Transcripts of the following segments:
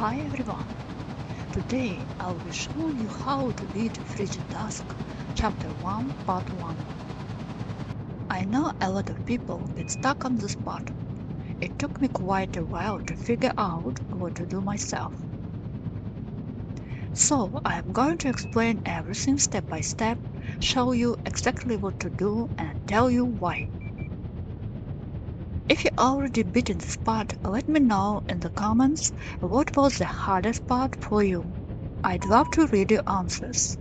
Hi everyone! Today I'll be showing you how to beat Frigid Dusk Chapter 1 Part 1. I know a lot of people get stuck on this part. It took me quite a while to figure out what to do myself. So I am going to explain everything step by step, show you exactly what to do and tell you why. If you already beaten this part, let me know in the comments what was the hardest part for you. I'd love to read your answers.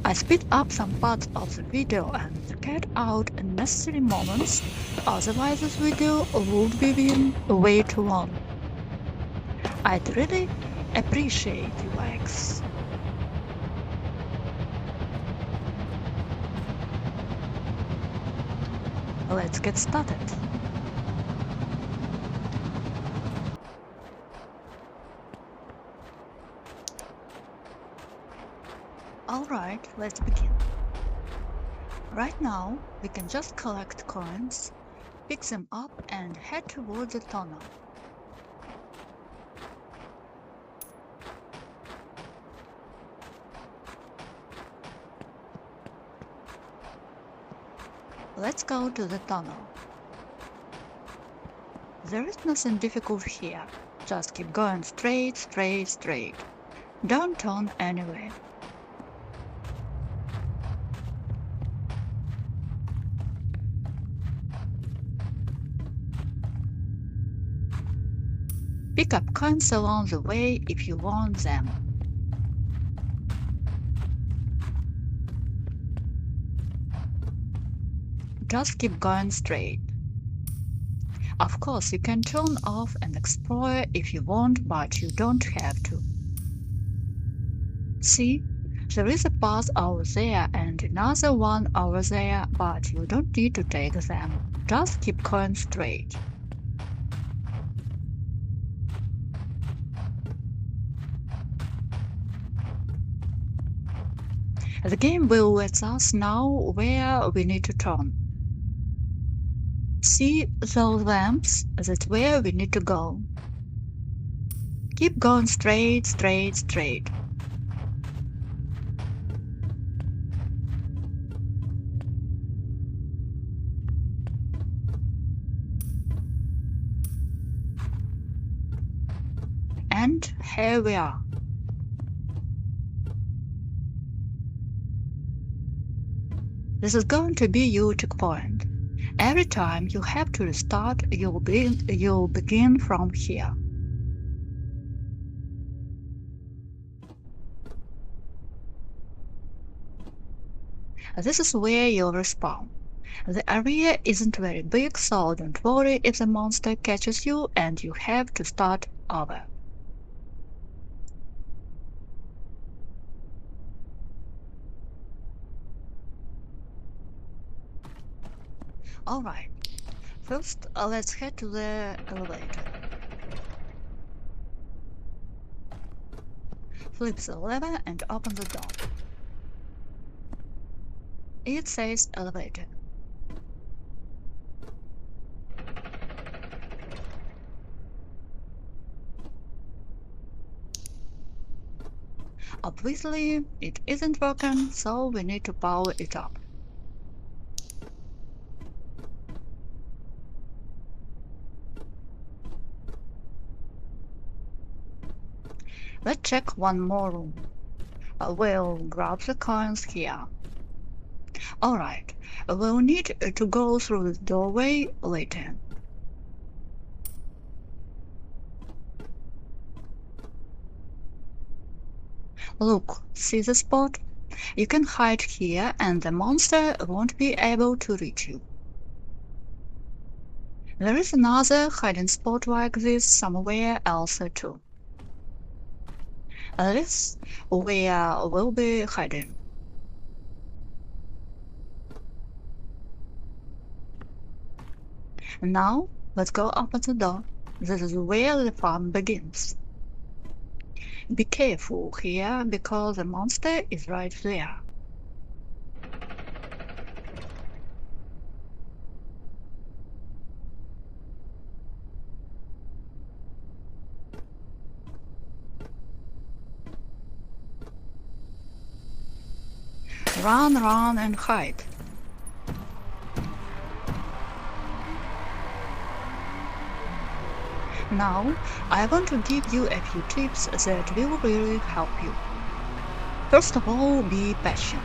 I speed up some parts of the video and cut out unnecessary moments, otherwise this video would be way too long. I'd really appreciate your likes. Let's get started. Alright, let's begin. Right now, we can just collect coins, pick them up and head towards the tunnel. Let's go to the tunnel. There is nothing difficult here. Just keep going straight, straight, straight. Don't turn anywhere. Pick up coins along the way if you want them. Just keep going straight. Of course, you can turn off and explore if you want, but you don't have to. See, there is a path over there and another one over there, but you don't need to take them. Just keep going straight. The game will let us know where we need to turn. See those lamps? That's where we need to go. Keep going straight, straight, straight. And here we are. This is going to be your checkpoint. Every time you have to restart, you'll begin from here. This is where you'll respawn. The area isn't very big, so don't worry if the monster catches you and you have to start over. Alright, first let's head to the elevator. Flip the lever and open the door. It says elevator. Obviously, it isn't working, so we need to power it up. Let's check one more room. We'll grab the coins here. Alright, we'll need to go through the doorway later. Look, see the spot? You can hide here and the monster won't be able to reach you. There is another hiding spot like this somewhere else too. This where we'll be hiding. Now, let's go open the door. This is where the fun begins. Be careful here because the monster is right there. Run, run, and hide. Now, I want to give you a few tips that will really help you. First of all, be patient.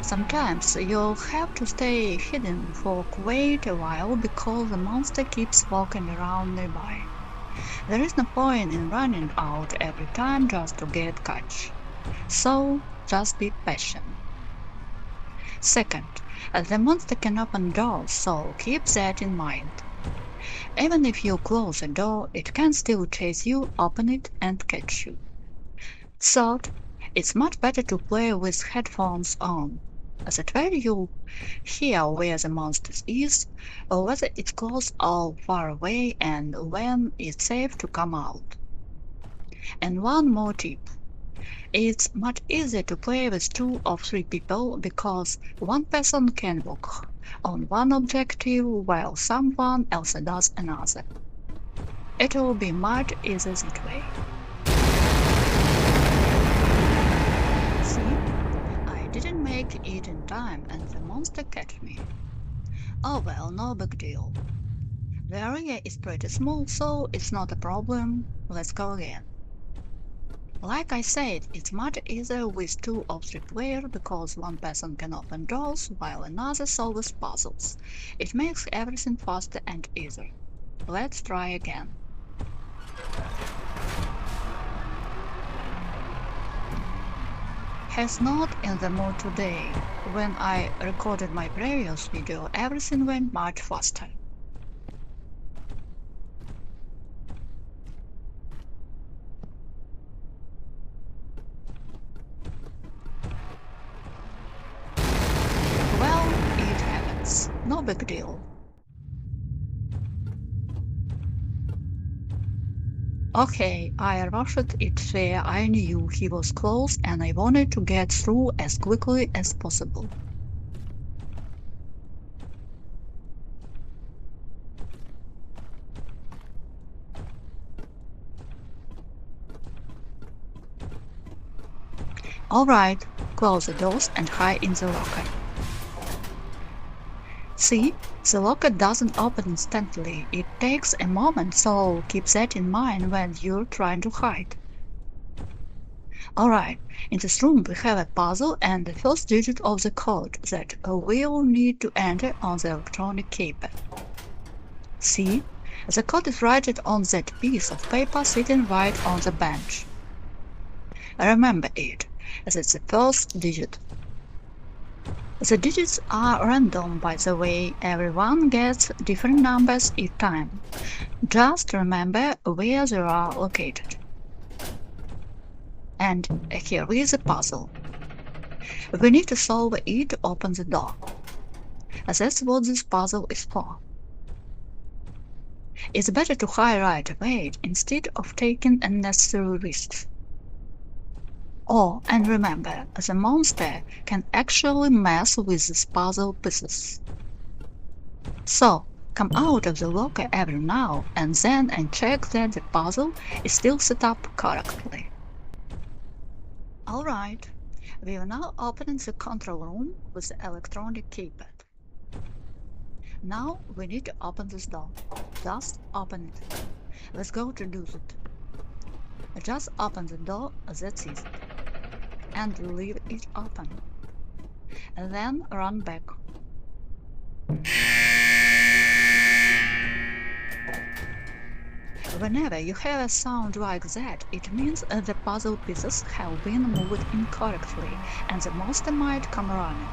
Sometimes you'll have to stay hidden for quite a while because the monster keeps walking around nearby. There is no point in running out every time just to get caught. So, just be patient. Second, the monster can open doors, so keep that in mind. Even if you close a door, it can still chase you, open it, and catch you. Third, it's much better to play with headphones on. That way you hear where the monster is, or whether it's close or far away, and when it's safe to come out. And one more tip. It's much easier to play with 2 or 3 people because one person can work on one objective while someone else does another. It will be much easier that way. See, I didn't make it in time and the monster caught me. Oh well, no big deal. The area is pretty small, so it's not a problem. Let's go again. Like I said, it's much easier with 2 or 3 players because one person can open doors while another solves puzzles. It makes everything faster and easier. Let's try again. He's not in the mood today. When I recorded my previous video, everything went much faster. Well, it happens. No big deal. Okay, I rushed it where I knew he was close and I wanted to get through as quickly as possible. Alright, close the doors and hide in the locker. See, the locker doesn't open instantly. It takes a moment, so keep that in mind when you're trying to hide. Alright, in this room we have a puzzle and the first digit of the code that we'll need to enter on the electronic keypad. See, the code is written on that piece of paper sitting right on the bench. Remember it, that's the first digit. The digits are random, by the way, everyone gets different numbers each time. Just remember where they are located. And here is the puzzle. We need to solve it to open the door. That's what this puzzle is for. It's better to hide right away instead of taking unnecessary risks. Oh, and remember, the monster can actually mess with these puzzle pieces. So, come out of the locker every now and then and check that the puzzle is still set up correctly. Alright, we are now opening the control room with the electronic keypad. Now we need to open this door. Just open it. Let's go to do it. Just open the door, that's easy. And leave it open. And then run back. Whenever you have a sound like that, it means the puzzle pieces have been moved incorrectly and the monster might come running.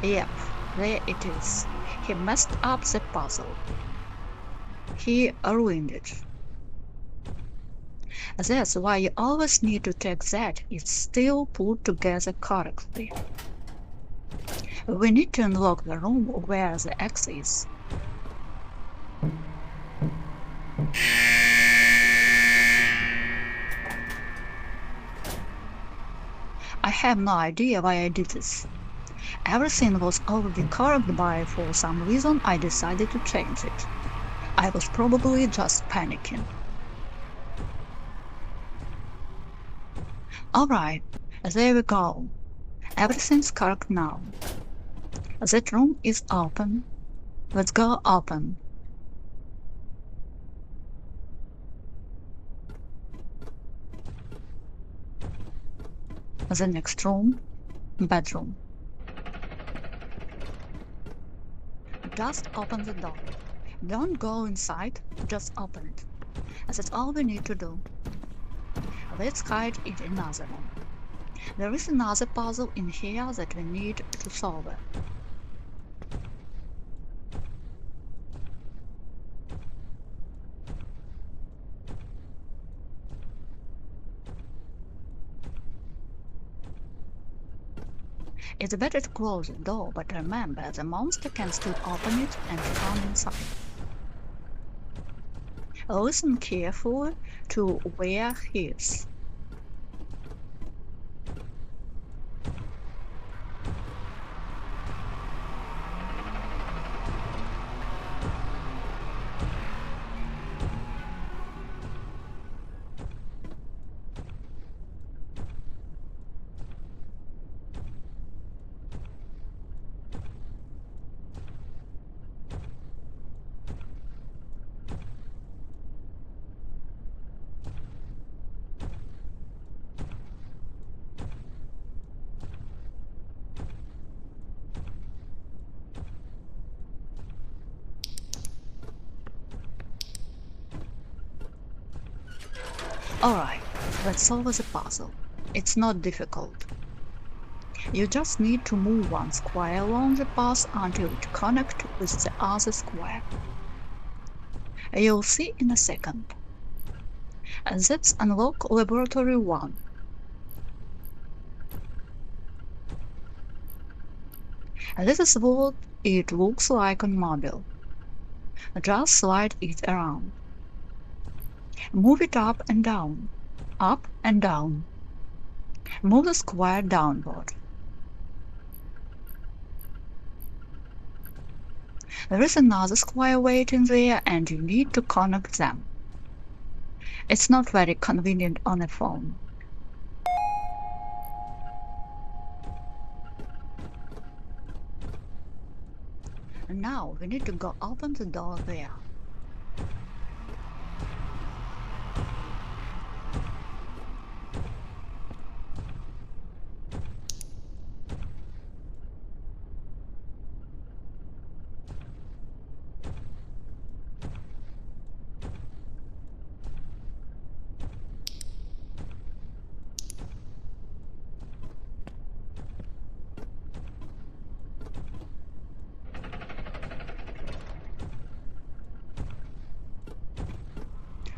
Yep, there it is. He messed up the puzzle. He ruined it. That's why you always need to check that it's still put together correctly. We need to unlock the room where the X is. I have no idea why I did this. Everything was already correct, but for some reason I decided to change it. I was probably just panicking. Alright, there we go. Everything's correct now. That room is open. Let's go open. The next room, bedroom. Just open the door. Don't go inside, just open it. That's all we need to do. Let's hide in another room. There is another puzzle in here that we need to solve it. It's better to close the door, but remember, the monster can still open it and come inside. Listen carefully to where he is. Alright, let's solve the puzzle. It's not difficult. You just need to move one square along the path until it connects with the other square. You'll see in a second. And that's unlock laboratory 1. And this is what it looks like on mobile. Just slide it around. Move it up and down, up and down. Move the square downward. There is another square waiting there and you need to connect them. It's not very convenient on a phone. And now we need to go open the door there.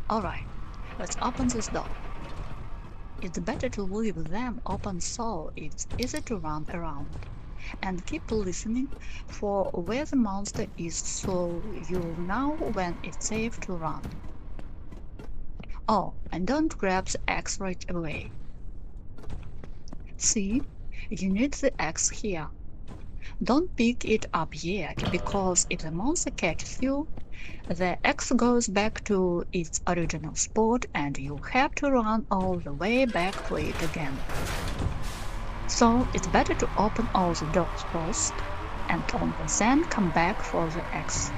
Alright, let's open this door. It's better to leave them open so it's easy to run around. And keep listening for where the monster is so you'll know when it's safe to run. Oh, and don't grab the axe right away. See, you need the axe here. Don't pick it up yet, because if the monster catches you, the axe goes back to its original spot and you have to run all the way back to it again. So it's better to open all the doors first and only then come back for the axe.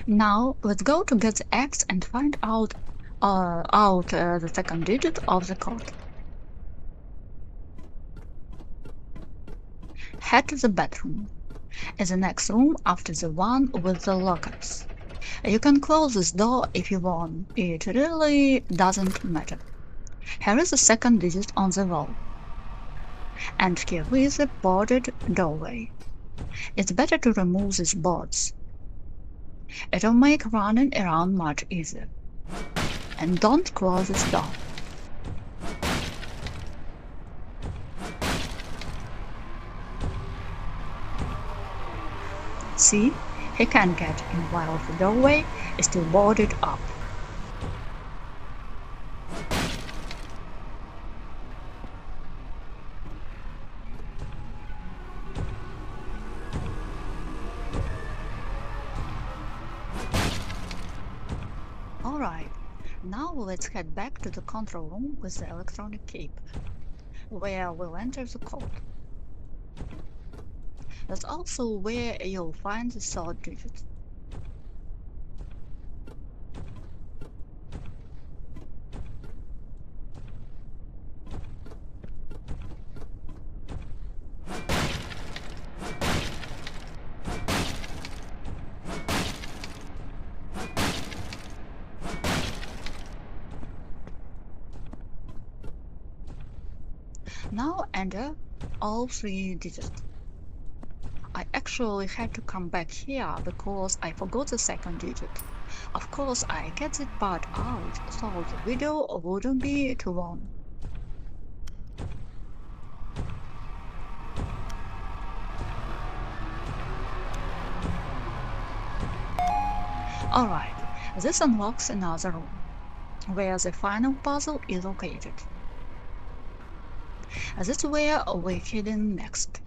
Now let's go to get the axe and find out the second digit of the code. Head to the bedroom. It's the next room after the one with the lockers. You can close this door if you want, it really doesn't matter. Here is the second digit on the wall. And here is the boarded doorway. It's better to remove these boards. It'll make running around much easier. And don't close this door. See, he can't get in while the doorway is still boarded up. Alright, now let's head back to the control room with the electronic cape, where we'll enter the code. That's also where you'll find the third digit. Now enter all three digits. I actually had to come back here because I forgot the second digit. Of course, I get that part out so the video wouldn't be too long. Alright, this unlocks another room, where the final puzzle is located. That's where we're heading next.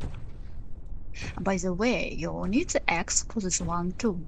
By the way, you'll need the X for this one too.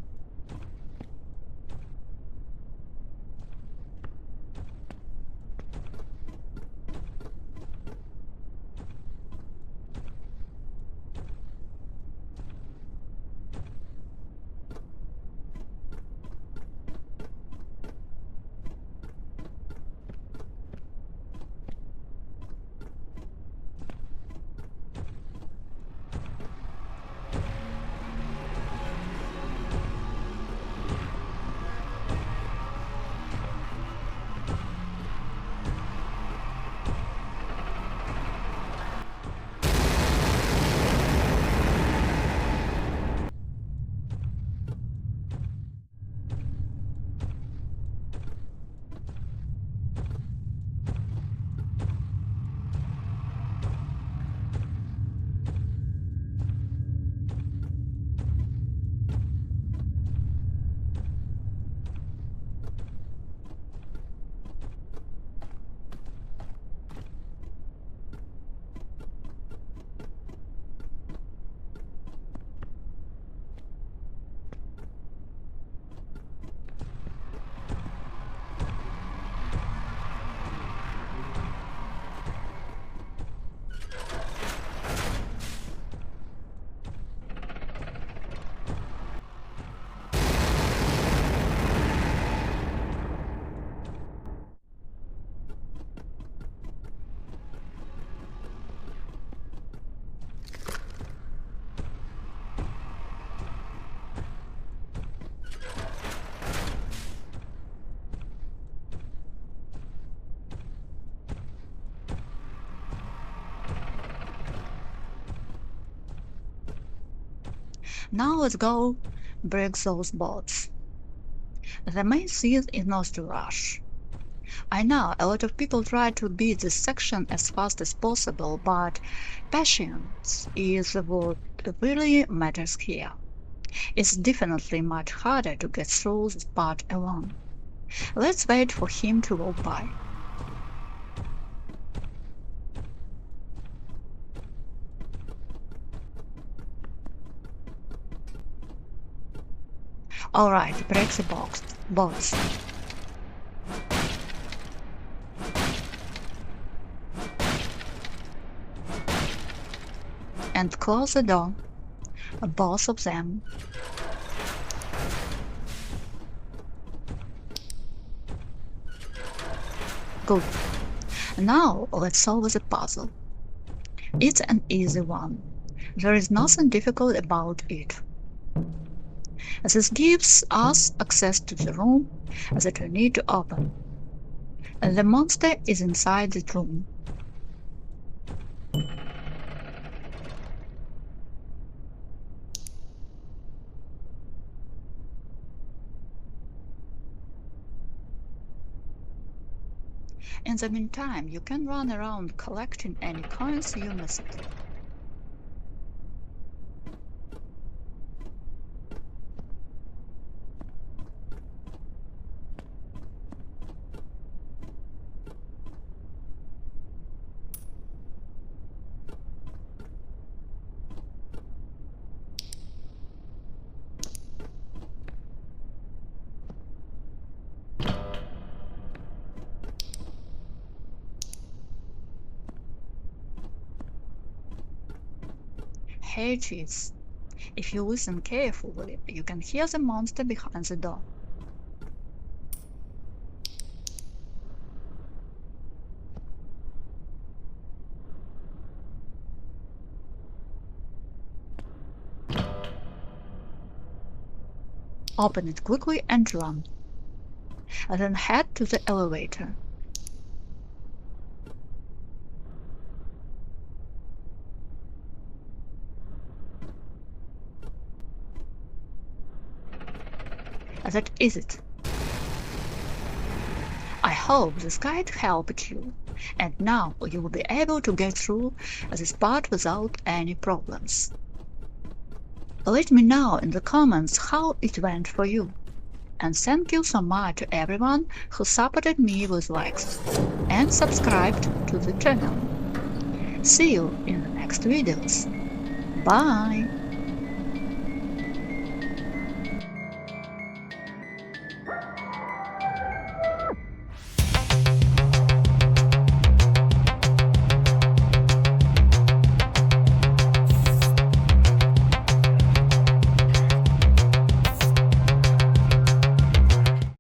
Now let's go break those bots. The main thing is not to rush. I know a lot of people try to beat this section as fast as possible, but patience is what really matters here. It's definitely much harder to get through this part alone. Let's wait for him to walk by. Alright, break the bots. And close the door. Both of them. Good. Now let's solve the puzzle. It's an easy one. There is nothing difficult about it. This gives us access to the room that we need to open. The monster is inside the room. In the meantime, you can run around collecting any coins you missed. Hey cheese. If you listen carefully, you can hear the monster behind the door. Open it quickly and run. And then head to the elevator. That is it. I hope this guide helped you, and now you will be able to get through this part without any problems. Let me know in the comments how it went for you. And thank you so much to everyone who supported me with likes and subscribed to the channel. See you in the next videos. Bye!